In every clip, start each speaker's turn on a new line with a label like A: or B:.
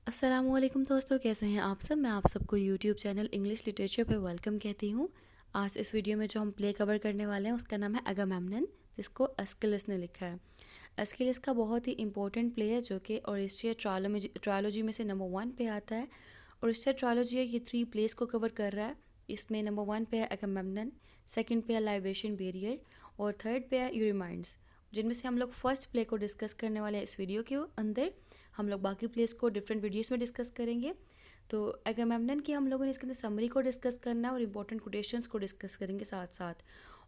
A: अस्सलामुअलैकुम दोस्तों, कैसे हैं आप सब। मैं आप सबको यूट्यूब चैनल इंग्लिश लिटरेचर पे वेलकम कहती हूँ। आज इस वीडियो में जो हम प्ले कवर करने वाले हैं उसका नाम है अगामेम्नन, जिसको एस्किलस ने लिखा है। एस्किलस का बहुत ही इंपॉर्टेंट प्ले है जो कि ओरिस्टिया ट्रायोलॉजी में से नंबर 1 पे आता है। ओरिस्टिया ट्रायोलॉजी ये 3 प्लेस को कवर कर रहा है। इसमें नंबर 1 पे है अगामेम्नन, सेकंड पे है लाइबेशन बैरियर और थर्ड पे है यूरीमाइंड्स, जिनमें से हम लोग फर्स्ट प्ले को डिस्कस करने वाले हैं इस वीडियो के अंदर। हम लोग बाकी प्लेस को डिफरेंट वीडियोस में डिस्कस करेंगे। तो अगामेम्नन की हम लोगों ने इसके अंदर समरी को डिस्कस करना है और इम्पोर्टेंट कोटेशंस को डिस्कस करेंगे साथ साथ।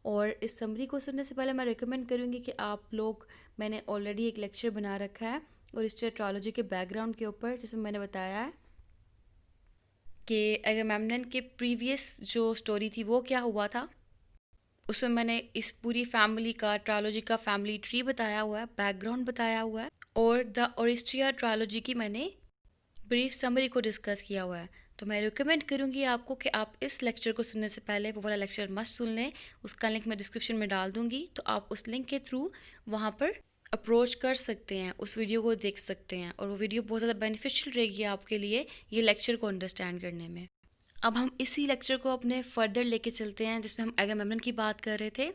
A: और इस समरी को सुनने से पहले मैं रिकमेंड करूँगी कि आप लोग, मैंने ऑलरेडी एक लेक्चर बना रखा है और इस ट्रायोलॉजी के बैकग्राउंड के ऊपर, जिसमें मैंने बताया है कि अगामेम्नन के प्रीवियस जो स्टोरी थी वो क्या हुआ था। उसमें मैंने इस पूरी फैमिली का, ट्रायोलॉजी का फैमिली ट्री बताया हुआ है, बैकग्राउंड बताया हुआ है और द ओरिस्ट्रिया ट्रायोलॉजी की मैंने ब्रीफ समरी को डिस्कस किया हुआ है। तो मैं रिकमेंड करूँगी आपको कि आप इस लेक्चर को सुनने से पहले वो वाला लेक्चर मस्त सुन लें। उसका लिंक मैं डिस्क्रिप्शन में डाल दूँगी, तो आप उस लिंक के थ्रू वहाँ पर अप्रोच कर सकते हैं, उस वीडियो को देख सकते हैं और वो वीडियो बहुत ज़्यादा बेनिफिशियल रहेगी आपके लिए ये लेक्चर को अंडरस्टैंड करने में। अब हम इसी लेक्चर को अपने फर्दर लेके चलते हैं, जिसमें हम अगामेम्नन की बात कर रहे थे।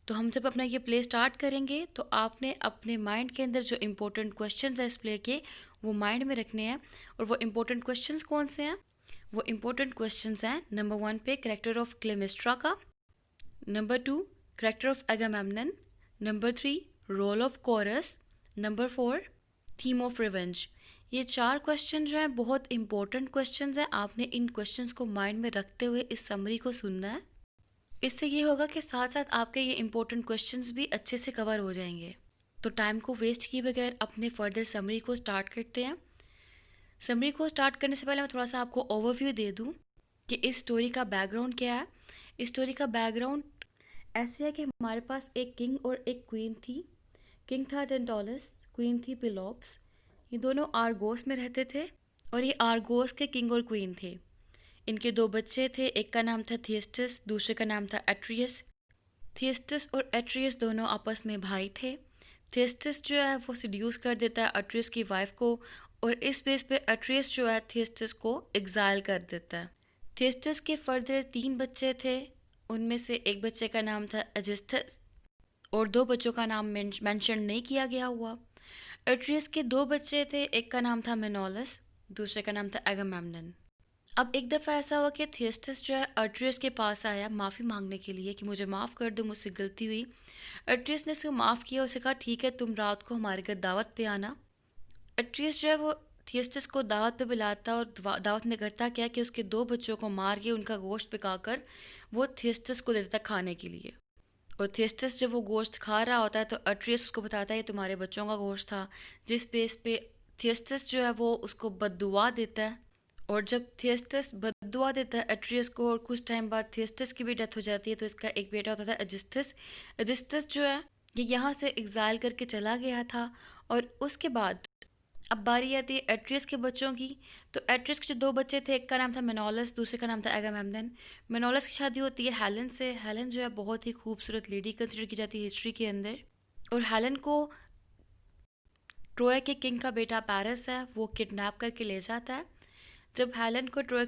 A: तो हम जब अपना ये प्ले स्टार्ट करेंगे तो आपने अपने माइंड के अंदर जो इम्पोर्टेंट क्वेश्चंस हैं इस प्ले के, वो माइंड में रखने हैं। और वो इम्पोर्टेंट क्वेश्चंस कौन से हैं? वो इम्पोर्टेंट क्वेश्चंस हैं नंबर 1 पे करेक्टर ऑफ क्लेमिस्ट्रा का, number 2 character of Agamemnon, number 3 role of chorus, number 4 theme of revenge. ये 4 क्वेश्चन जो हैं बहुत इंपॉर्टेंट क्वेश्चंस हैं। आपने इन क्वेश्चंस को माइंड में रखते हुए इस समरी को सुनना है। इससे ये होगा कि साथ साथ आपके ये इंपॉर्टेंट क्वेश्चंस भी अच्छे से कवर हो जाएंगे। तो टाइम को वेस्ट किए बगैर अपने फर्दर समरी को स्टार्ट करते हैं। समरी को स्टार्ट करने से पहले मैं थोड़ा सा आपको ओवरव्यू दे दूं कि इस स्टोरी का बैकग्राउंड क्या है। इस स्टोरी का बैकग्राउंड ऐसे है कि हमारे पास एक किंग और एक क्वीन थी। किंग था डेंटोलस, क्वीन थी पिलोप्स। ये दोनों आर्गोस में रहते थे और ये आर्गोस के किंग और क्वीन थे। इनके 2 बच्चे थे, एक का नाम था थियस्टस, दूसरे का नाम था एट्रियस। थियस्टस और एट्रियस दोनों आपस में भाई थे। थियस्टस जो है वो सिड्यूस कर देता है एट्रियस की वाइफ को और इस बेस पे एट्रियस जो है थियस्टस को एग्जाइल कर देता है। थियस्टस के फर्दर 3 बच्चे थे, उनमें से एक बच्चे का नाम था एजिस्थस और 2 बच्चों का नाम मेंशन नहीं किया गया हुआ। एट्रियस के 2 बच्चे थे, एक का नाम था मेनोलस, दूसरे का नाम था एगामेम्नन। अब एक दफ़ा ऐसा हुआ कि थियस्टस जो है एट्रियस के पास आया माफ़ी मांगने के लिए कि मुझे माफ़ कर दो, मुझसे गलती हुई। एट्रियस ने उसको माफ़ किया, उसे कहा ठीक है तुम रात को हमारे घर दावत पे आना। एट्रियस जो है वो थियस्टस को दावत पे बुलाता और दावत में करता क्या कि उसके 2 बच्चों को मार के उनका गोश्त पकाकर वो थियस्टस को देता खाने के लिए। और थियस्टस जब वो गोश्त खा रहा होता है तो एट्रियस उसको बताता है ये तुम्हारे बच्चों का गोश्त था, जिस बेस पे थियस्टस जो है वो उसको बद्दुआ देता है। और जब थियस्टस बद्दुआ देता है एट्रियस को और कुछ टाइम बाद थियस्टस की भी डेथ हो जाती है, तो इसका एक बेटा होता था एजिस्थस। एजिस्थस जो है ये यहाँ से एग्जाइल करके चला गया था। और उसके बाद अब बारी आती है एट्रियस के बच्चों की। तो एट्रियस के जो 2 बच्चे थे, एक का नाम था मेनोलस, दूसरे का नाम था एगामेम्नन। मेनोलस की शादी होती है हेलन से। हेलन जो है बहुत ही खूबसूरत लेडी कंसिडर की जाती है हिस्ट्री के अंदर। और हेलन को ट्रोय के किंग का बेटा पैरिस है वो किडनैप करके ले जाता है। जब हेलन को ट्रोय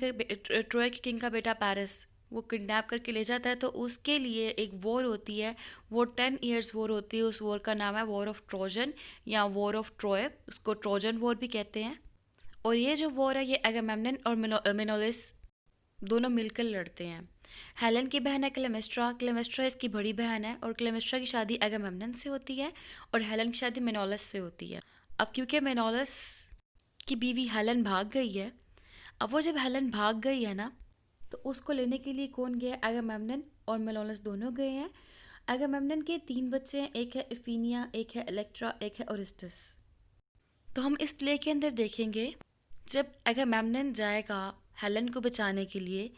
A: के किंग का बेटा पैरिस वो किडनैप करके ले जाता है तो उसके लिए एक वॉर होती है। वो 10 ईयर्स वॉर होती है। उस वॉर का नाम है वॉर ऑफ ट्रोजन या वॉर ऑफ ट्रोय, उसको ट्रोजन वॉर भी कहते हैं। और ये जो वॉर है ये एगामेम्नन और मेनोलिस दोनों मिलकर लड़ते हैं। हेलन की बहन है क्लेमेस्ट्रा, क्लेमेस्ट्रा इसकी बड़ी बहन है और क्लेमेस्ट्रा की शादी एगामेम्नन से होती है और हेलन की शादी मेनोलस से होती है। अब क्योंकि मेनोलस की बीवी हेलन भाग गई है, अब वो जब हेलन भाग गई है ना, तो उसको लेने के लिए कौन गया? एगामेम्नन और मेनोलस दोनों गए हैं। एगामेम्नन के 3 बच्चे हैं, एक है इफिनिया, एक है इलेक्ट्रा, एक है ओरिस्टस। तो हम इस प्ले के अंदर देखेंगे जब एगामेम्नन जाएगा हेलन को बचाने के लिए,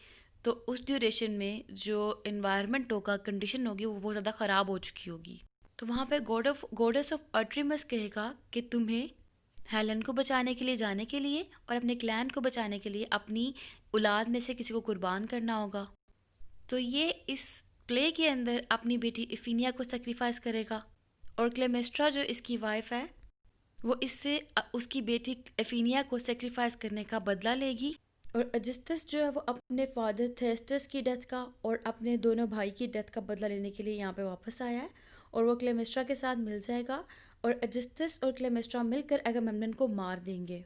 A: तो उस ड्यूरेशन में जो इन्वायरमेंट होगा, कंडीशन होगी, वो बहुत ज़्यादा ख़राब हो चुकी होगी। तो वहाँ पे गॉडेस ऑफ अट्रीमस कहेगा कि तुम्हें हेलन को बचाने के लिए जाने के लिए और अपने क्लैन को बचाने के लिए अपनी औलाद में से किसी को कुर्बान करना होगा। तो ये इस प्ले के अंदर अपनी बेटी इफिनिया को सेक्रीफाइस करेगा और क्लेमेस्ट्रा जो इसकी वाइफ है वो इससे उसकी बेटी एफिनिया को सेक्रीफाइस करने का बदला लेगी। और एजिस्टस जो है वो अपने फादर थेस्टस की डेथ का और अपने दोनों भाई की डेथ का बदला लेने के लिए यहाँ पे वापस आया है और वो क्लेमेस्ट्रा के साथ मिल जाएगा और एजिस्टस और क्लेमेस्ट्रा मिलकर एगामेम्नन को मार देंगे।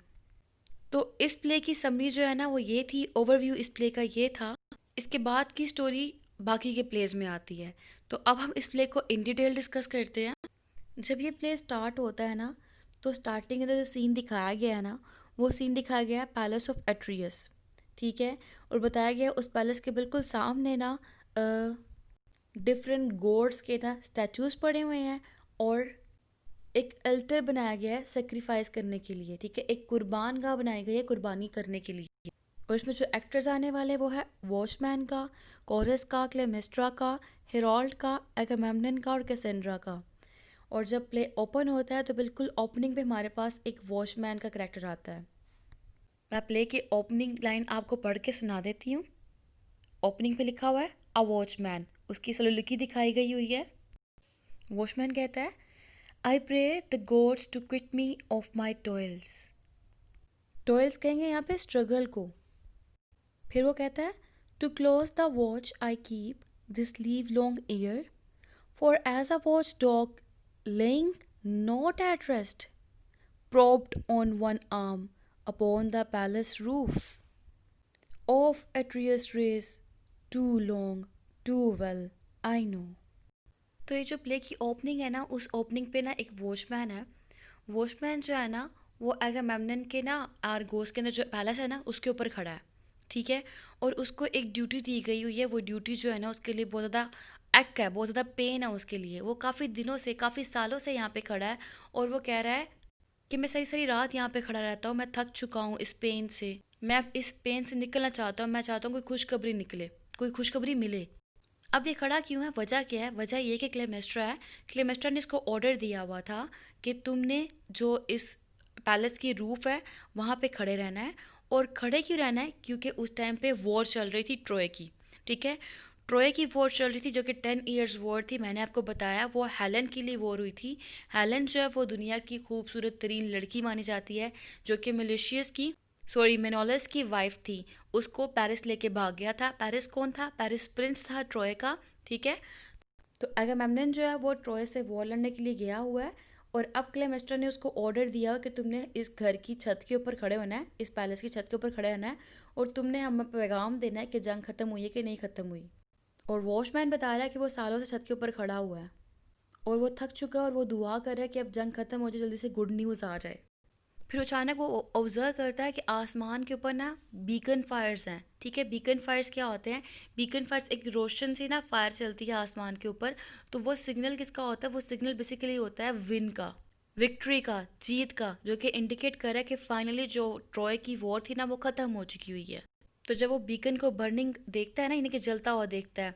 A: तो इस प्ले की समरी जो है ना वो ये थी, ओवरव्यू इस प्ले का ये था। इसके बाद की स्टोरी बाकी के प्लेज में आती है। तो अब हम इस प्ले को इन डिटेल डिस्कस करते हैं। जब ये प्ले स्टार्ट होता है ना, तो स्टार्टिंग में जो सीन दिखाया गया है ना, वो सीन दिखाया गया है पैलेस ऑफ एट्रियस, ठीक है। और बताया गया उस पैलेस के बिल्कुल सामने ना डिफरेंट गॉड्स के ना स्टैचूज पड़े हुए हैं और एक अल्टर बनाया गया है सेक्रीफाइस करने के लिए, ठीक है। एक कुर्बान गाह बनाई गई है कुर्बानी करने के लिए। और इसमें जो एक्टर्स आने वाले वो है वॉचमैन का, कोरस का, क्लेमेस्ट्रा का, हेरोल्ड का, एगामेम्नन का और कैसेंड्रा का। और जब प्ले ओपन होता है तो बिल्कुल ओपनिंग पे हमारे पास एक वॉचमैन का करैक्टर आता है। मैं प्ले की ओपनिंग लाइन आपको पढ़ के सुना देती हूँ। ओपनिंग पे लिखा हुआ है अ वॉचमैन, उसकी सोलोलिकी दिखाई गई हुई है। वॉचमैन कहता है I pray the gods to quit me of my toils. Toils कहेंगे यहाँ पे स्ट्रगल को। फिर वो कहता है to close the watch I keep this live long year for as a watch dog laying not at rest, propped on one arm upon the palace roof. Of Atreus' race, too long, too well, I know. तो ये जो play की opening है ना, उस opening पे ना एक वॉचमैन है। वॉचमैन जो है ना वो एगामेम्नन के ना आर्गोस के अंदर जो पैलेस है ना उसके ऊपर खड़ा है, ठीक है। और उसको एक ड्यूटी दी गई हुई है। वो ड्यूटी जो है ना उसके लिए बहुत ज़्यादा एक्ट है, बहुत ज़्यादा पेन है उसके लिए। वो काफ़ी दिनों से, काफ़ी सालों से यहाँ पे खड़ा है और वो कह रहा है कि मैं सारी सारी रात यहाँ पे खड़ा रहता हूँ, मैं थक चुका हूँ इस पेन से, मैं अब इस पेन से निकलना चाहता हूँ, मैं चाहता हूँ कोई खुशखबरी निकले, कोई खुशखबरी मिले। अब ये खड़ा क्यों है, वजह क्या है? वजह ये कि क्लेमेस्ट्रा है। क्लेमेस्ट्रा ने इसको ऑर्डर दिया हुआ था कि तुमने जो इस पैलेस की रूफ है वहाँ पे खड़े रहना है। और खड़े क्यों रहना है? क्योंकि उस टाइम पे वॉर चल रही थी ट्रोय की, ठीक है। ट्रोय की वॉर चल रही थी जो कि 10 ईयर्स वॉर थी। मैंने आपको बताया वो हेलन के लिए वॉर हुई थी। हेलन जो है वो दुनिया की खूबसूरत तरीन लड़की मानी जाती है, जो कि मेनोलस की वाइफ थी। उसको पेरिस लेके भाग गया था। पेरिस कौन था? पेरिस प्रिंस था ट्रोय का, ठीक है। तो एगामेम्नन जो है वो ट्रोय से वॉर लड़ने के लिए गया हुआ है और अब क्लेमेस्ट्रा ने उसको ऑर्डर दिया कि तुमने इस घर की छत के ऊपर खड़े होना है, इस पैलेस की छत के ऊपर खड़े होना है और तुमने हमें पैगाम देना है कि जंग खत्म हुई है कि नहीं खत्म हुई। और वॉचमैन बता रहा है कि वो सालों से छत के ऊपर खड़ा हुआ है और वो थक चुका है और वो दुआ कर रहा है कि अब जंग खत्म हो जाए, जल्दी से गुड न्यूज़ आ जाए। फिर अचानक वो ऑब्जर्व करता है कि आसमान के ऊपर ना बीकन फायर्स हैं, ठीक है। बीकन फायर्स क्या होते हैं? बीकन फायर्स एक रोशन से ना फायर चलती है आसमान के ऊपर। तो वो सिग्नल किसका होता है? वो सिग्नल बेसिकली होता है विन का, विक्ट्री का, जीत का, जो कि इंडिकेट कर रहा है कि फाइनली जो ट्रॉय की वॉर थी ना वो ख़त्म हो चुकी हुई है। तो जब वो बीकन को बर्निंग देखता है ना, यानी कि जलता हुआ देखता है,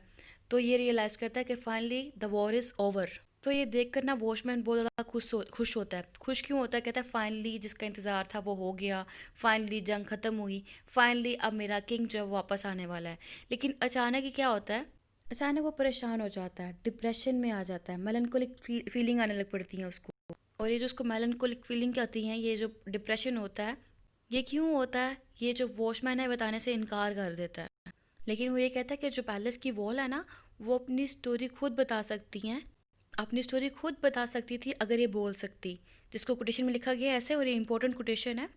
A: तो ये रियलाइज़ करता है कि finally the war is over. तो ये देखकर ना वॉचमैन बहुत ज़्यादा खुश होता है। खुश क्यों होता है? कहता है फाइनली जिसका इंतज़ार था वो हो गया, फाइनली जंग ख़त्म हुई, फाइनली अब मेरा किंग जो है वो वापस आने वाला है। लेकिन अचानक ही क्या होता है? अचानक वो परेशान हो जाता है, डिप्रेशन में आ जाता है, मेलनकोलिक फीलिंग आने लग पड़ती है उसको। और ये जो उसको मेलनकोलिक फीलिंग आती हैं, ये जो डिप्रेशन होता है, ये क्यों होता है? ये जो वॉचमैन है बताने से इनकार कर देता है। लेकिन वो ये कहता है कि जो पैलेस की वॉल है ना वो अपनी स्टोरी खुद बता सकती हैं, अपनी स्टोरी खुद बता सकती थी अगर ये बोल सकती। जिसको कोटेशन में लिखा गया ऐसे, और ये इंपॉर्टेंट कोटेशन है।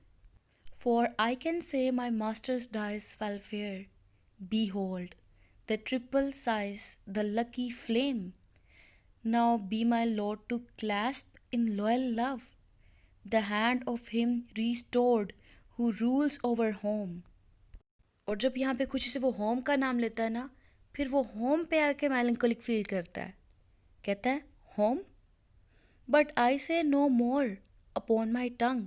A: For I can say my master's dice fell fair, behold the triple sice the lucky flame, now be my lord to clasp in loyal love the hand of him restored who rules over home। और जब यहाँ पे खुशी से वो home का नाम लेता है ना, फिर वो होम पे आके मेलंकोलिक फील करता है। कहता है home, but I say no more upon my tongue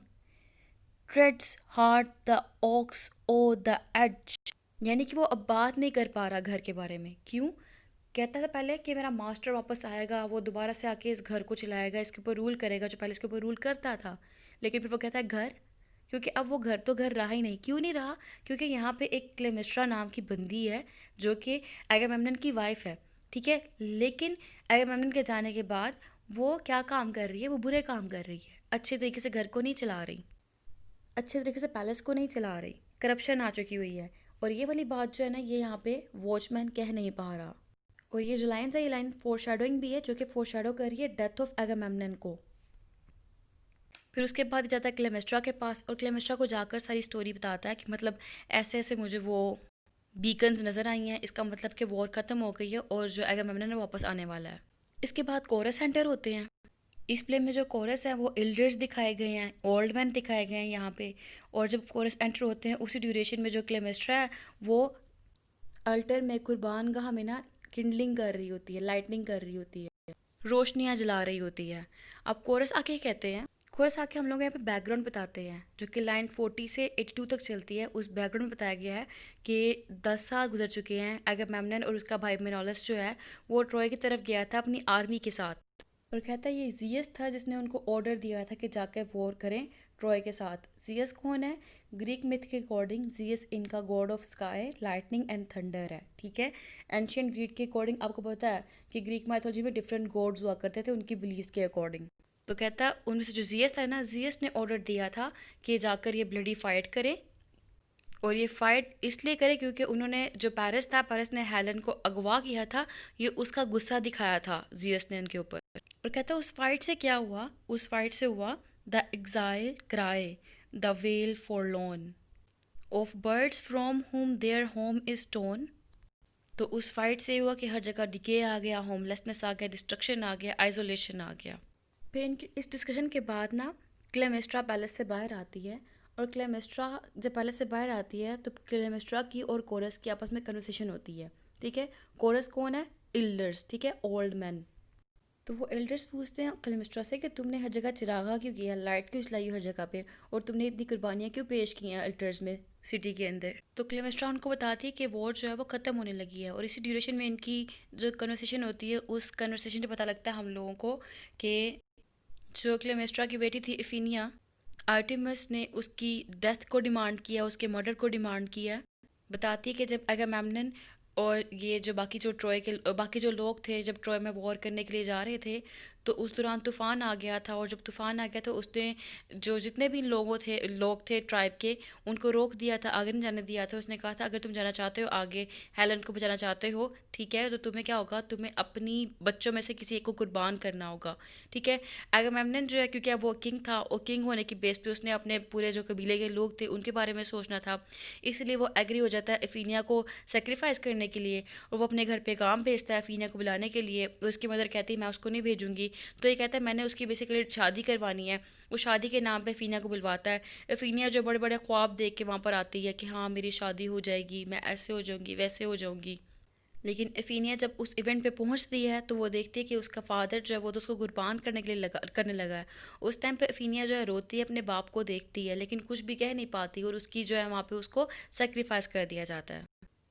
A: treads hard the ox o' the age. यानी कि वो अब बात नहीं कर पा रहा घर के बारे में। क्यों? कहता था पहले कि मेरा मास्टर वापस आएगा, वो दोबारा से आके इस घर को चलाएगा, इसके ऊपर रूल करेगा, जो पहले इसके ऊपर रूल करता था। लेकिन फिर वो कहता है घर, क्योंकि अब वो घर तो घर रहा ही नहीं। क्यों नहीं रहा? क्योंकि यहाँ पे एक क्लेमेस्ट्रा नाम की बंदी है जो कि एगामेम्नन की वाइफ है, ठीक है। लेकिन एगामेम्नन के जाने के बाद वो क्या काम कर रही है? वो बुरे काम कर रही है। अच्छे तरीके से घर को नहीं चला रही, अच्छे तरीके से पैलेस को नहीं चला रही, करप्शन आ चुकी हुई है। और ये वाली बात जो है ना, ये यहाँ पे वॉचमैन कह नहीं पा रहा। और ये जो लाइन्स है, ये लाइन फोरशैडोइंग भी है, जो कि फोरशैडो कर रही है डेथ ऑफ एगामेम्नन को। फिर उसके बाद जाता है क्लेमेस्ट्रा के पास, और क्लेमेस्ट्रा को जाकर सारी स्टोरी बताता है कि मतलब ऐसे ऐसे मुझे वो बीकन्स नज़र आई हैं, इसका मतलब कि वॉर ख़त्म हो गई है और जो एगामेम्नन है वापस आने वाला है। इसके बाद कोरस एंटर होते हैं। इस प्ले में जो कोरस है वो एल्डर्स दिखाए गए हैं, ओल्ड मैन दिखाए गए हैं यहाँ पे। और जब कोरस एंटर होते हैं उसी ड्यूरेशन में जो क्लेमेस्ट्रा है वो अल्टर में कुर्बान गाह में ना किंडलिंग कर रही होती है, लाइटनिंग कर रही होती है, रोशनियाँ जला रही होती है। अब कोरस आके कहते हैं, कोरस आके हम लोग यहाँ पे बैकग्राउंड बताते हैं जो कि लाइन 40 से 82 तक चलती है। उस बैकग्राउंड में बताया गया है कि 10 साल गुजर चुके हैं, एगामेम्नन और उसका भाई मेनोलस जो है वो ट्रॉय की तरफ गया था अपनी आर्मी के साथ। और कहता है ये जियस था जिसने उनको ऑर्डर दिया था कि जाकर वॉर करें ट्रॉय के साथ। जियस कौन है? ग्रीक मिथ के अकॉर्डिंग जियस इनका God of sky, lightning and thunder है, ठीक है। एंशियंट ग्रीक के अकॉर्डिंग आपको पता है कि ग्रीक माइथोलॉजी में डिफरेंट गॉड्स हुआ करते थे उनकी बिलीव्स के अकॉर्डिंग। तो कहता है उनमें से जो जियस था ना, जियस ने ऑर्डर दिया था कि जाकर ये ब्लडी फाइट करें। और ये फाइट इसलिए करे क्योंकि उन्होंने जो पेरिस था, पेरिस ने हेलन को अगवा किया था, ये उसका गुस्सा दिखाया था जियस ने उनके ऊपर। और कहता है उस फाइट से क्या हुआ? उस फाइट से हुआ the exile cry, the wail forlorn of birds from home their home is torn. तो उस फाइट से हुआ कि हर जगह डिके आ गया, होमलेसनेस आ गया, डिस्ट्रक्शन आ गया, आइसोलेशन आ गया। फिर इस डिस्कशन के बाद ना क्लेमेस्ट्रा पैलेस से बाहर आती है। और क्लेमेस्ट्रा जब पैलेस से बाहर आती है तो क्लेमेस्ट्रा की और कोरस की आपस में कन्वर्सेशन होती है, ठीक है। कोरस कौन है? एल्डर्स, ठीक है, ओल्ड मैन। तो वो एल्डर्स पूछते हैं क्लेमेस्ट्रा से कि तुमने हर जगह चिरागा क्यों किया, लाइट क्यों जलाई हर जगह पे, और तुमने इतनी कुर्बानियाँ क्यों पेश की हैं अल्टर्स में, सिटी के अंदर। तो क्लेमेस्ट्रा उनको बताती है कि वॉर जो है वो ख़त्म होने लगी है। और इसी ड्यूरेशन में इनकी जो कन्वर्सेशन होती है, उस कन्वर्सेशन से पता लगता है हम लोगों को कि जो क्लेमेस्ट्रा की बेटी थी इफिनिया, आर्टेमिस ने उसकी डेथ को डिमांड किया, उसके मर्डर को डिमांड किया। बताती है कि जब एगामेम्नन और ये जो बाकी जो लोग थे जब ट्रॉय में वॉर करने के लिए जा रहे थे, तो उस दौरान तूफ़ान आ गया था। और जब तूफ़ान आ गया तो उसने जो जितने भी लोग थे ट्राइब के, उनको रोक दिया था, आगे नहीं जाने दिया था। उसने कहा था अगर तुम जाना चाहते हो आगे, हेलन को बचाना चाहते हो, ठीक है, तो तुम्हें क्या होगा, तुम्हें अपनी बच्चों में से किसी एक को कुर्बान करना होगा, ठीक है। एगामेम्नन जो है, क्योंकि अब वो किंग था और किंग होने की बेस पे उसने अपने पूरे जो कबीले के लोग थे उनके बारे में सोचना था, इसलिए वो एग्री हो जाता है इफिनिया को सेक्रीफाइस करने के लिए। और वो अपने घर पे काम भेजता है इफिनिया को बुलाने के लिए। तो उसकी मदर कहती है मैं उसको नहीं भेजूंगी। तो ये कहता है मैंने उसकी बेसिकली शादी करवानी है। वो शादी के नाम पे इफिनिया को बुलवाता है। इफिनिया जो बड़े बड़े ख्वाब देख के वहाँ पर आती है कि हाँ मेरी शादी हो जाएगी, मैं ऐसे हो जाऊँगी, वैसे हो जाऊँगी। लेकिन इफिनिया जब उस इवेंट पे पहुंचती है तो वो देखती है कि उसका फादर जो है वो तो उसको कुर्बान करने लगा है। उस टाइम पे इफिनिया जो है रोती है, अपने बाप को देखती है, लेकिन कुछ भी कह नहीं पाती। और उसकी जो है वहाँ पे उसको सेक्रीफाइस कर दिया जाता है।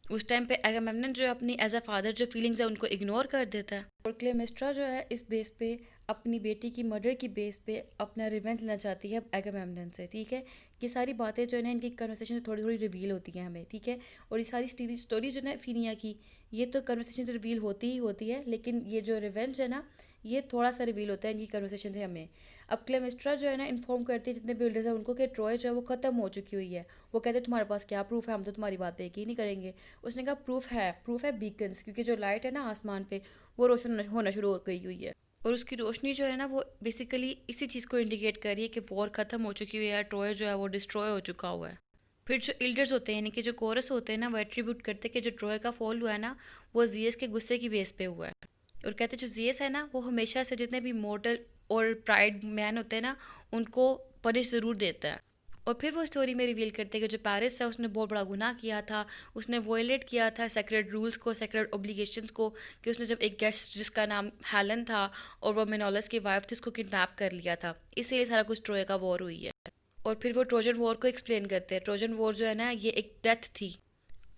A: उस टाइम पे एगामेम्नन जो है अपनी एज अ फादर जो फीलिंग्स है उनको इग्नोर कर देता है। और क्लेमेस्ट्रा जो है इस बेस पे अपनी बेटी की मर्डर की बेस पे अपना रिवेंज लेना चाहती है एगामेम्नन से, ठीक है। ये सारी बातें जो है ना इनकी कन्वर्सेशन थोड़ी थोड़ी रिवील होती हैं हमें, ठीक है। और ये सारी स्टोरी जो है फिनिया की, ये तो कन्वर्सेशन से रिवील होती ही होती है, लेकिन ये जो रिवेंज है ना ये थोड़ा सा रिवील होता है इनकी कन्वर्सेशन से हमें। अब क्लेमेस्ट्रा जो है ना इन्फॉर्म करती है जितने बिल्डर्स हैं उनको कि ट्रॉय जो है वो ख़त्म हो चुकी हुई है। वो कहते हैं तुम्हारे पास क्या प्रूफ है, हम तो तुम्हारी बात पे यकीन नहीं करेंगे। उसने कहा प्रूफ है बीकन्स, क्योंकि जो लाइट है ना आसमान पे वो रोशन होना शुरू हो गई हुई है। और उसकी रोशनी जो है ना वो बेसिकली इसी चीज़ को इंडिकेट कर रही है कि वॉर ख़त्म हो चुकी हुई है, ट्रॉय जो है वो डिस्ट्रॉय हो चुका हुआ है। फिर जो एल्डर्स होते हैं यानी कि जो कोरस होते हैं ना, वो एट्रीब्यूट करते हैं कि जो ट्रॉय का फॉल हुआ है ना वो जियस के गुस्से की बेस पे हुआ है। और कहते हैं जो जियस है ना वो हमेशा से जितने भी मॉडल और प्राइड मैन होते हैं ना उनको पनिश ज़रूर देता है। और फिर वो स्टोरी में रिवील करते हैं कि जो पेरिस है उसने बहुत बड़ा गुनाह किया था, उसने वॉयलेट किया था सेक्रेड रूल्स को, सेक्रेड ओब्लिगेशंस को, कि उसने जब एक गेस्ट जिसका नाम हेलन था और वो मेनोलस की वाइफ थी उसको किडनैप कर लिया था, इसीलिए सारा कुछ ट्रोय का वॉर हुई है। और फिर वो ट्रोजन वॉर को एक्सप्लेन करते हैं। ट्रोजन वॉर जो है ना ये एक डेथ थी,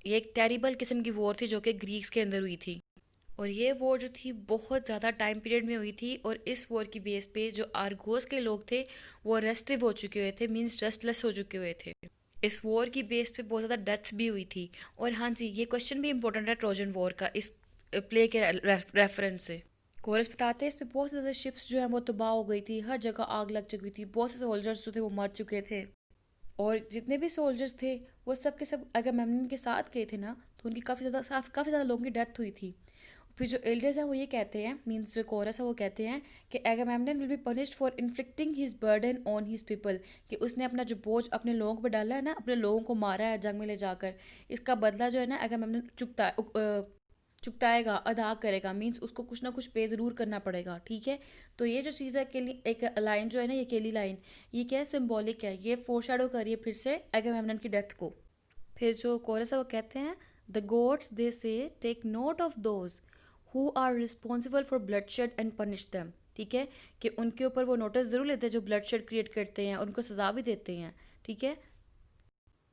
A: ये एक टेरिबल किस्म की वॉर थी जो कि ग्रीक्स के अंदर हुई थी। और ये वॉर जो थी बहुत ज़्यादा टाइम पीरियड में हुई थी। और इस वॉर की बेस पे जो आर्गोस के लोग थे वो रेस्टिव हो चुके हुए थे, मीन्स रेस्टलेस हो चुके हुए थे। इस वॉर की बेस पे बहुत ज़्यादा डेथ्स भी हुई थी। और हाँ जी, ये क्वेश्चन भी इंपॉर्टेंट है ट्रोजन वॉर का इस प्ले के रेफरेंस से। कोरस बताते हैं इसमें बहुत ज़्यादा शिप्स जो हैं वो तबाह हो गई थी, हर जगह आग लग चुकी थी, बहुत से सोल्जर्स जो थे वो मर चुके थे। और जितने भी सोल्जर्स थे वो सब के सब अगामेम्नन के साथ गए थे ना, तो उनकी काफ़ी ज़्यादा लोगों की डेथ हुई थी। फिर जो एल्डर्स हैं वो ये कहते हैं, मीन्स जो कोरस है वो कहते हैं कि Agamemnon will be punished for inflicting his burden on his people, कि उसने अपना जो बोझ अपने लोगों पर डाला है ना, अपने लोगों को मारा है जंग में ले जाकर, इसका बदला जो है ना एगामेम्नन चुकताएगा, अदा करेगा, मीन्स उसको कुछ ना कुछ पे ज़रूर करना पड़ेगा, ठीक है। तो ये जो चीज़ है अकेली एक लाइन जो है ना, ये अकेली लाइन, ये क्या है, सिम्बॉलिक है, ये फोरशैडो कर रही है फिर से एगामेम्नन की डेथ को। फिर जो कोरस है वो कहते हैं, the gods they say take note of those who are responsible for bloodshed and punish them, ठीक है, कि उनके ऊपर वो नोटिस ज़रूर लेते हैं जो ब्लडशेड क्रिएट करते हैं, उनको सज़ा भी देते हैं, ठीक है।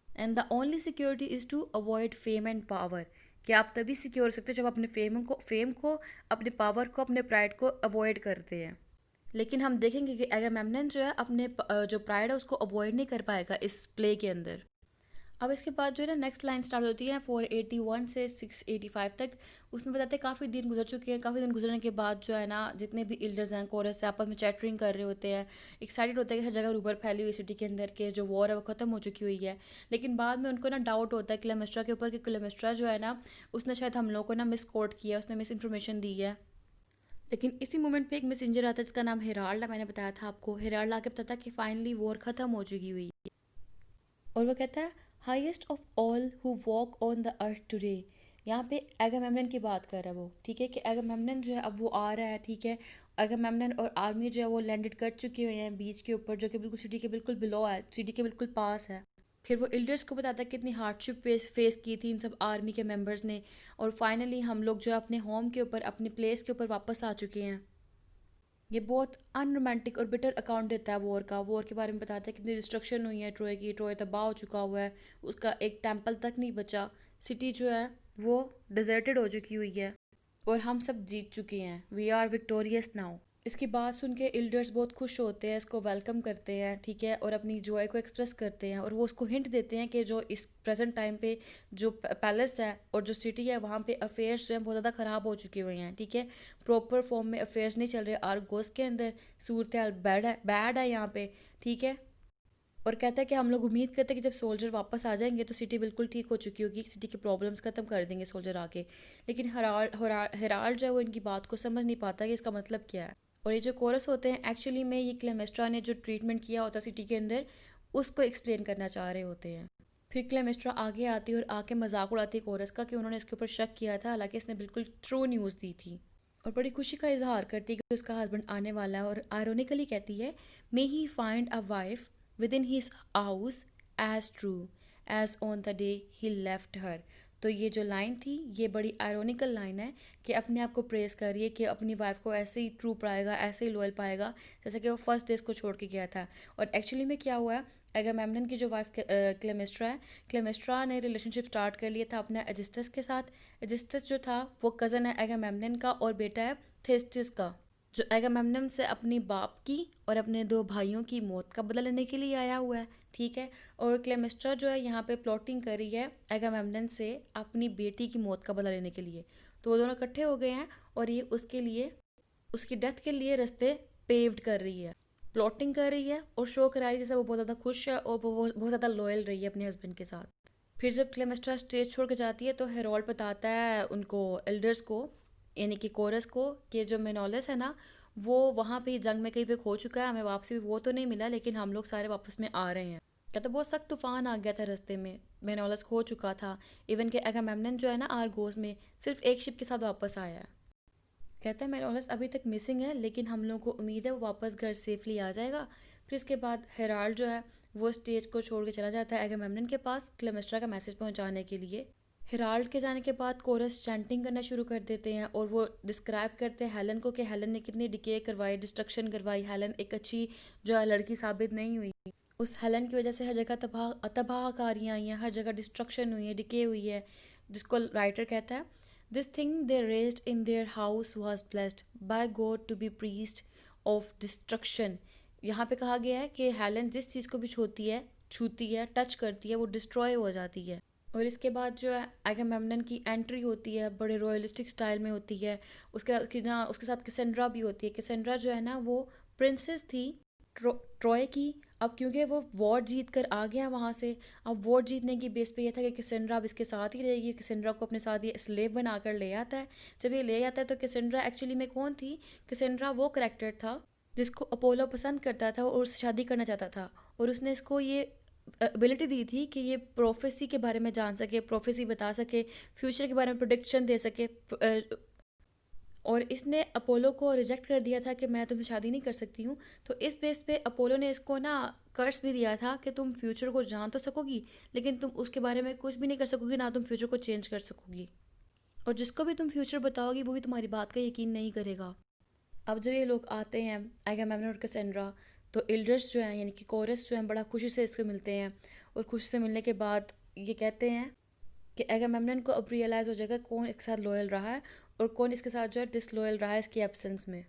A: And the only security is to avoid fame and power, कि आप तभी सिक्योर हो सकते हो जब अपने फेम को अपने पावर को अपने प्राइड को अवॉइड करते हैं। लेकिन हम देखेंगे कि एगामेम्नन जो है अपने जो प्राइड है उसको अवॉइड नहीं कर पाएगा इस प्ले के अंदर। अब इसके बाद जो है ना नेक्स्ट लाइन स्टार्ट होती है 481 से 685 तक। उसमें बताते हैं काफ़ी दिन गुजर चुके हैं, काफ़ी दिन गुजरने के बाद जो है ना जितने भी एल्डर्स हैं कोरस से आपस में चैटरिंग कर रहे होते हैं, एक्साइटेड होते हैं कि हर जगह रूबर फैली हुई सिटी के अंदर के जो वॉर है वो ख़त्म हो चुकी हुई है। लेकिन बाद में उनको ना डाउट होता है क्लेमेस्ट्रा के ऊपर कि क्लेमेस्ट्रा जो है ना उसने शायद हम लोग को ना मिस कोट किया, उसने मिस इन्फॉर्मेशन दी है। लेकिन इसी मोमेंट पे एक मैसेंजर आता है जिसका नाम हेराल्ड है, मैंने बताया था आपको। हेराल्ड आके बताता है कि फाइनली वॉर ख़त्म हो चुकी हुई है, और वो कहता है highest of all who walk on the earth today. यहाँ पे एगामेम्नन की बात कर रहा है वो, ठीक है, कि एगामेम्नन जो है अब वो आ रहा है, ठीक है। एगामेम्नन और आर्मी जो है वो लैंडेड कर चुके हुए हैं बीच के ऊपर, जो कि बिल्कुल सिटी के बिल्कुल बिलो है, सिटी के बिल्कुल पास है। फिर वो एल्डर्स को बताता है कितनी हार्डशिप फेस की थी इन सब आर्मी के मेंबर्स ने, और फाइनली हम लोग जो है अपने होम के ऊपर, अपने प्लेस के ऊपर वापस आ चुके हैं। ये बहुत अनरोमांटिक और बिटर अकाउंट देता है वॉर का। वॉर के बारे में बताता है कितनी डिस्ट्रक्शन हुई है ट्रोय की, ट्रोय तबाह हो चुका हुआ है, उसका एक टेम्पल तक नहीं बचा, सिटी जो है वो डिजर्टेड हो चुकी हुई है, और हम सब जीत चुके हैं, वी आर विक्टोरियस नाउ। इसकी बात सुन के एल्डर्स बहुत खुश होते हैं, इसको वेलकम करते हैं, ठीक है, और अपनी जॉय को एक्सप्रेस करते हैं, और वो उसको हिंट देते हैं कि जो इस प्रेजेंट टाइम पे जो पैलेस है और जो सिटी है वहाँ पे अफेयर्स जो हैं बहुत ज़्यादा ख़राब हो चुके हुए हैं, ठीक है। प्रॉपर फॉर्म में अफेयर्स नहीं चल रहे आर्गोस के अंदर, सूरत हाल बैड है यहाँ पे, ठीक है। और कहता है कि हम लोग उम्मीद करते हैं कि जब सोल्जर वापस आ जाएंगे तो सिटी बिल्कुल ठीक हो चुकी होगी, सिटी के प्रॉब्लम्स खत्म कर देंगे सोल्जर आके। लेकिन हेराल्ड जो है वो इनकी बात को समझ नहीं पाता कि इसका मतलब क्या है। और ये जो कोरस होते हैं एक्चुअली में ये क्लेमेस्ट्रा ने जो ट्रीटमेंट किया होता सिटी के अंदर उसको एक्सप्लेन करना चाह रहे होते हैं। फिर क्लेमेस्ट्रा आगे आती है और आके मजाक उड़ाती है कोरस का कि उन्होंने इसके ऊपर शक किया था, हालांकि इसने बिल्कुल ट्रू न्यूज़ दी थी। और बड़ी खुशी का इजहार करती है कि उसका हस्बैंड आने वाला है, और आयरोनिकली कहती है may he find a wife within his house as true as on the day he left her. तो ये जो लाइन थी ये बड़ी आयरोनिकल लाइन है कि अपने आप को प्रेस करिए कि अपनी वाइफ को ऐसे ही ट्रू पाएगा, ऐसे ही लॉयल पाएगा जैसे कि वो फर्स्ट डे को छोड़ के गया था। और एक्चुअली में क्या हुआ है, एगामेम्नन की जो वाइफ क्लेमेस्ट्रा है, क्लेमेस्ट्रा ने रिलेशनशिप स्टार्ट कर लिया था अपने एजिस्टस के साथ। एजिस्टस जो था वो कज़न है एगामेम्नन का और बेटा है थेस्टिस का, जो एगामेम्नन से अपनी बाप की और अपने दो भाइयों की मौत का बदला लेने के लिए आया हुआ है, ठीक है। और क्लेमेस्ट्रा जो है यहाँ पे प्लॉटिंग कर रही है एगामेम्नन से अपनी बेटी की मौत का बदला लेने के लिए। तो वो दोनों इकट्ठे हो गए हैं और ये उसके लिए, उसकी डेथ के लिए रास्ते पेव्ड कर रही है, प्लॉटिंग कर रही है और शो करा रही है जैसे वो बहुत ज़्यादा खुश है और वो बहुत ज़्यादा लॉयल रही है अपने हस्बैंड के साथ। फिर जब क्लेमेस्ट्रा स्टेज छोड़ के जाती है तो हेरोल्ड बताता है उनको एल्डर्स को, यानी कि कोरस को, कि जो मेनोलस है ना वो वहाँ पे जंग में कहीं पे खो चुका है, हमें वापसी वो तो नहीं मिला लेकिन हम लोग सारे वापस में आ रहे हैं। कहते बहुत सख्त तूफान आ गया था रास्ते में, मेनोलस खो चुका था, इवन कि एगामेम्नन जो है ना आर्गोस में सिर्फ एक शिप के साथ वापस आया है। कहता है मेनोलस अभी तक मिसिंग है लेकिन हम लोगों को उम्मीद है वो वापस घर सेफली आ जाएगा। फिर इसके बाद हेराल्ड जो है वो स्टेज को छोड़ के चला जाता है एगामेम्नन के पास क्लेमेस्ट्रा का मैसेज पहुंचाने के लिए। हेराल्ड के जाने के बाद कोरस चैंटिंग करना शुरू कर देते हैं और वो डिस्क्राइब करते हैं हेलन को कि हेलन ने कितनी डिके करवाई, डिस्ट्रक्शन करवाई, हेलन एक अच्छी जो है लड़की साबित नहीं हुई, उस हेलन की वजह से हर जगह तबाहकारियाँ आई हैं, हर जगह डिस्ट्रक्शन हुई है, डिके हुई है। जिसको राइटर कहता है this thing they raised in their house was blessed by God to be priest of destruction. यहाँ पे कहा गया है कि हेलन जिस चीज़ को भी छूती है, टच करती है, वो डिस्ट्रॉय हो जाती है। और इसके बाद जो है एगामेम्नन की एंट्री होती है, बड़े रॉयलिस्टिक स्टाइल में होती है। उसके साथ कैसेंड्रा भी होती है। कैसेंड्रा जो है ना वो प्रिंसेस थी ट्रॉय की। अब क्योंकि वो वॉर जीत कर आ गया वहाँ से, अब वॉर जीतने की बेस पे ये था कि कैसेंड्रा अब इसके साथ ही रहेगी। कैसेंड्रा को अपने साथ ये स्लेव बना कर ले आता है। जब ये ले आता है तो कैसेंड्रा एक्चुअली में कौन थी? कैसेंड्रा वो करेक्टर था जिसको अपोलो पसंद करता था और उससे शादी करना चाहता था। और उसने इसको ये एबिलिटी दी थी कि ये प्रोफेसी के बारे में जान सके, प्रोफेसी बता सके, फ्यूचर के बारे में प्रोडिक्शन दे सके। और इसने अपोलो को रिजेक्ट कर दिया था कि मैं तुमसे शादी नहीं कर सकती हूँ। तो इस बेस पे अपोलो ने इसको ना कर्स भी दिया था कि तुम फ्यूचर को जान तो सकोगी, लेकिन तुम उसके बारे में कुछ भी नहीं कर सकोगी, ना तुम फ्यूचर को चेंज कर सकोगी। और जिसको भी तुम फ्यूचर बताओगी वो भी तुम्हारी बात का यकीन नहीं करेगा। अब जब ये लोग आते हैं एगामेम्नन और कैसेंड्रा, तो इल्ड्रिस जो हैं यानी कि कोरस जो हैं बड़ा खुशी से इसको मिलते हैं। और खुशी से मिलने के बाद ये कहते हैं कि एगामेम्नन को अब रियलाइज़ हो जाएगा कौन इसके साथ लॉयल रहा है और कौन इसके साथ जो है डिसलॉयल रहा है इसकी एब्सेंस में।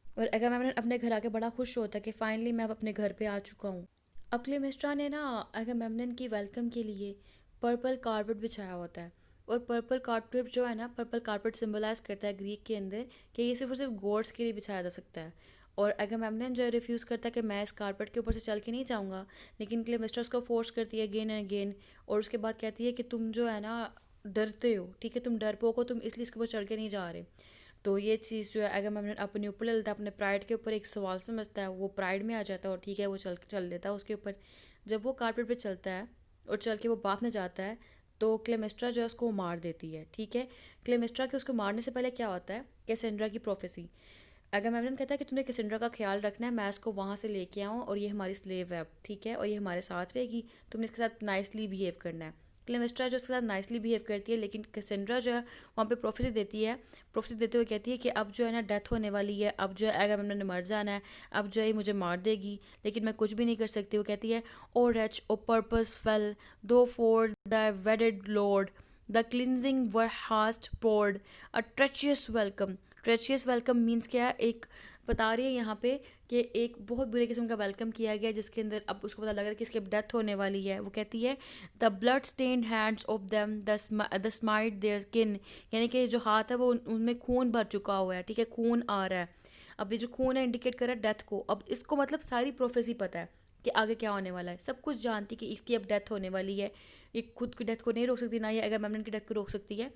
A: और एगामेम्नन अपने घर आके बड़ा खुश होता है कि फाइनली मैं अब अपने घर पे आ चुका हूँ। अब क्लेमेस्ट्रा ने ना एगामेम्नन की वेलकम के लिए पर्पल कारपेट बिछाया होता है। और पर्पल कारपेट जो है ना, पर्पल कारपेट सिंबलाइज करता है ग्रीक के अंदर कि ये सिर्फ और सिर्फ गॉड्स के लिए बिछाया जा सकता है। और एगामेम्नन जो है रिफ्यूज़ करता है कि मैं इस कारपेट के ऊपर से चल के नहीं जाऊँगा, लेकिन क्लेमेस्ट्रा उसको फोर्स करती है अगेन एंड अगेन। और उसके बाद कहती है कि तुम जो है ना डरते हो, ठीक है, तुम डरपोक हो, तुम इसलिए इसके ऊपर चढ़ के नहीं जा रहे। तो ये चीज़ जो है एगामेम्नन अपने ऊपर ले लेता है, अपने प्राइड के ऊपर एक सवाल समझता है, वो प्राइड में आ जाता है और ठीक है वो चल चल लेता है उसके ऊपर। जब वो कारपेट पे चलता है और चल के वो भागने जाता है तो क्लेमेस्ट्रा जो है उसको मार देती है, ठीक है। क्लेमेस्ट्रा के उसको मारने से पहले क्या होता है, कैसेंड्रा की प्रोफेसी। एगामेम्नन कहता है कि तुमने कैसेंड्रा का ख्याल रखना है, मैं इसको वहाँ से लेके आऊँ और ये हमारी स्लेव है अब, ठीक है, और ये हमारे साथ रहेगी, तुमने इसके साथ नाइसली बिहेव करना है। क्लेमेस्ट्रा जो उसके साथ नाइसली बिहेव करती है, लेकिन कैसेंड्रा जो है वहाँ पे प्रोफेसी देती है। प्रोफेसी देते हुए कहती है कि अब जो है ना डेथ होने वाली है, अब जो है एगामेम्नन ने मर जाना है, अब जो है ये मुझे मार देगी, लेकिन मैं कुछ भी नहीं कर सकती। वो कहती है O wretch O purpose fell thou for the wedded lord the cleansing wave hast poured a treacherous welcome. Treacherous welcome means क्या है, एक बता रही है यहाँ पे कि एक बहुत बुरे किस्म का वेलकम किया गया जिसके अंदर अब उसको पता लग रहा है कि इसकी डेथ होने वाली है। वो कहती है the blood stained hands of them the smite their skin, यानी कि जो हाथ है वो उनमें खून भर चुका हुआ है, ठीक है, खून आ रहा है। अब ये जो खून है इंडिकेट कर रहा है डेथ को। अब इसको मतलब सारी प्रोफेसी पता है कि आगे क्या होने वाला है, सब कुछ जानती कि इसकी अब डेथ होने वाली है। ये खुद की डेथ को नहीं रोक सकती, ना ये एगामेम्नन की डेथ को रोक सकती है,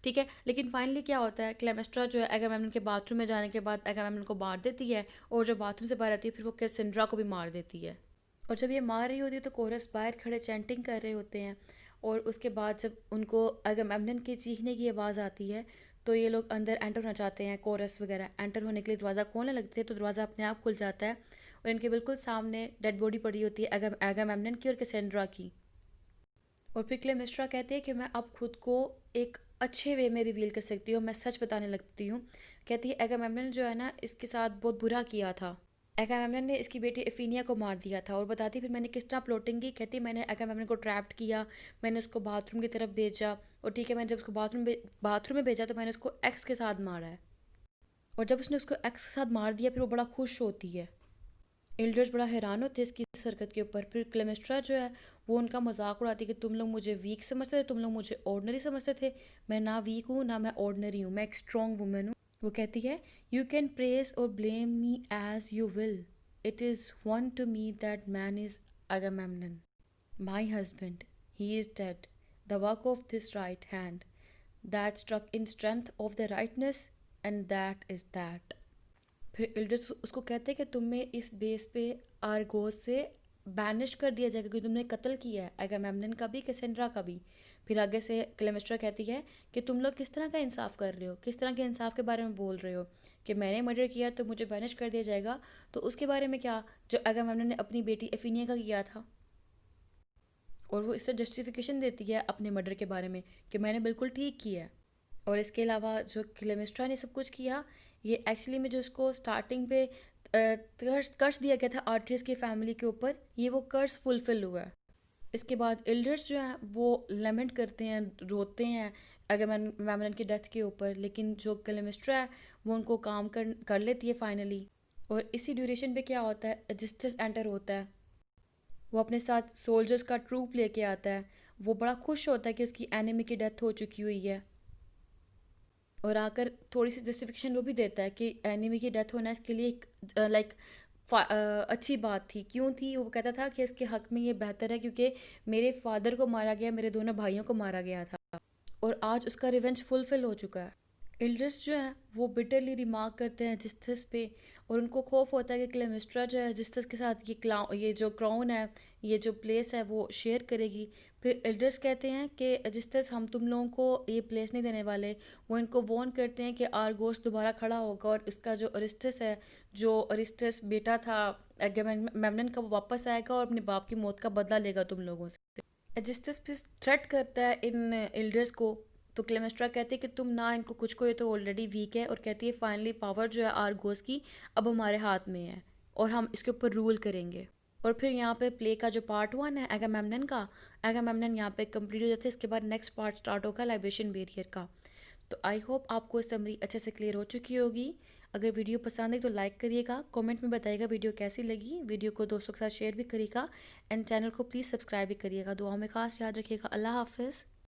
A: ठीक है। लेकिन फाइनली क्या होता है, क्लेमेस्ट्रा जो है एगामेम्नन के बाथरूम में जाने के बाद एगामेम्नन को मार देती है। और जब बाथरूम से बाहर आती है फिर वो कैसेंड्रा को भी मार देती है। और जब ये मार रही होती है तो कोरस बाहर खड़े चैंटिंग कर रहे होते हैं। और उसके बाद जब उनको एगामेम्नन के चीखने की आवाज़ आती है तो ये लोग अंदर एंटर होना चाहते हैं, कोरस वगैरह एंटर होने के लिए दरवाज़ा खोलने लगते हैं। तो दरवाज़ा अपने आप खुल जाता है और इनके बिल्कुल सामने डेड बॉडी पड़ी होती है एगामेम्नन की और कैसेंड्रा की। और फिर क्लेमेस्ट्रा कहते हैं कि मैं अब खुद को एक अच्छे वे में रिवील कर सकती हूँ, मैं सच बताने लगती हूँ। कहती है एगामेम्नन जो है ना इसके साथ बहुत बुरा किया था। एगामेम्नन ने इसकी बेटी एफिनिया को मार दिया था। और बताती फिर मैंने किस तरह प्लॉटिंग की। कहती मैंने एगामेम्नन को ट्रैप्ड किया, मैंने उसको बाथरूम की तरफ भेजा। और ठीक है, मैंने जब उसको बाथरूम में भेजा तो मैंने उसको एक्स के साथ मारा है। और जब उसने उसको एक्स के साथ मार दिया फिर वो बड़ा खुश होती है। एल्डर्स बड़ा हैरान होते हैं इसकी इस हरकत के ऊपर। फिर क्लेमेस्ट्रा जो है वो उनका मजाक उड़ाती है कि तुम लोग मुझे वीक समझते थे, तुम लोग मुझे ऑर्डनरी समझते थे। मैं ना वीक हूँ ना मैं ऑर्डनरी हूँ, मैं एक स्ट्रॉन्ग वुमेन हूँ। वो कहती है you can praise or blame me as you will, it is one to me that man is Agamemnon my husband, he is dead, the work of this right hand that struck in strength of the righteousness and that is that. फिर elders उसको कहते हैं कि तुम्हें इस base पे Argos से banish कर दिया जाएगा क्योंकि तुमने कत्ल किया है एगामेम्नन का भी कैसेंड्रा का भी। फिर आगे से क्लेमेस्ट्रा कहती है कि तुम लोग किस तरह का इंसाफ कर रहे हो, किस तरह के इंसाफ के बारे में बोल रहे हो कि मैंने मर्डर किया तो मुझे बैनिश कर दिया जाएगा, तो उसके बारे में क्या जो एगामेम्नन ने अपनी बेटी एफिनिया का किया था। और वो इससे जस्टिफिकेशन देती है अपने मर्डर के बारे में कि मैंने बिल्कुल ठीक किया है। और इसके अलावा जो क्लेमेस्ट्रा ने सब कुछ किया, ये एक्चुअली में जो इसको स्टार्टिंग पे कर्स दिया गया था आर्ट्रियस की फैमिली के ऊपर, ये वो कर्स फुलफिल हुआ है। इसके बाद एल्डर्स जो हैं वो लेमेंट करते हैं, रोते हैं एगामेम्नन की डेथ के ऊपर। लेकिन जो क्लेमेस्ट्रा है वो उनको काम कर लेती है फाइनली। और इसी ड्यूरेशन पे क्या होता है, एजिस्थस एंटर होता है। वो अपने साथ सोल्जर्स का ट्रूप लेके आता है। वो बड़ा खुश होता है कि उसकी एनिमी की डेथ हो चुकी हुई है, और आकर थोड़ी सी जस्टिफिकेशन वो भी देता है कि एनिमी की डेथ होना इसके लिए एक लाइक अच्छी बात थी। क्यों थी? वो कहता था कि इसके हक में ये बेहतर है क्योंकि मेरे फादर को मारा गया, मेरे दोनों भाइयों को मारा गया था, और आज उसका रिवेंज फुलफिल हो चुका है। एल्डर्स जो है वो बिटरली रिमार्क करते हैं जिस्थस पे, और उनको खौफ होता है कि क्लेमिस्ट्रा जो है जिस्थस के साथ ये जो क्राउन है, ये जो प्लेस है वो शेयर करेगी। फिर एल्डर्स कहते हैं कि जिस्थस हम तुम लोगों को ये प्लेस नहीं देने वाले। वो इनको वॉर्न करते हैं कि आर्गोस दोबारा खड़ा होगा और इसका जो अरिस्टस है, जो अरिस्टस बेटा था एगेमेमनन का, वो वापस आएगा और अपने बाप की मौत का बदला लेगा तुम लोगों से। एजिस्टस भी थ्रेट करता है इन एल्डर्स को। तो क्लेमेस्ट्रा कहती है कि तुम ना इनको कुछ को, ये तो ऑलरेडी वीक है, और कहती है फाइनली पावर जो है आर्गोस की अब हमारे हाथ में है और हम इसके ऊपर रूल करेंगे। और फिर यहाँ पे प्ले का जो पार्ट 1 है एगामेमनन का, एगामेमनन यहाँ पे कंप्लीट हो जाता है। इसके बाद नेक्स्ट पार्ट स्टार्ट होगा लाइबेशन बैरियर का। तो आई होप आपको समरी अच्छे से क्लियर हो चुकी होगी। अगर वीडियो पसंद है तो लाइक करिएगा, कमेंट में बताइएगा वीडियो कैसी लगी, वीडियो को दोस्तों के साथ शेयर भी करिएगा, एंड चैनल को प्लीज़ सब्सक्राइब भी करिएगा। दुआ में खास याद रखिएगा। अल्लाह हाफिज़।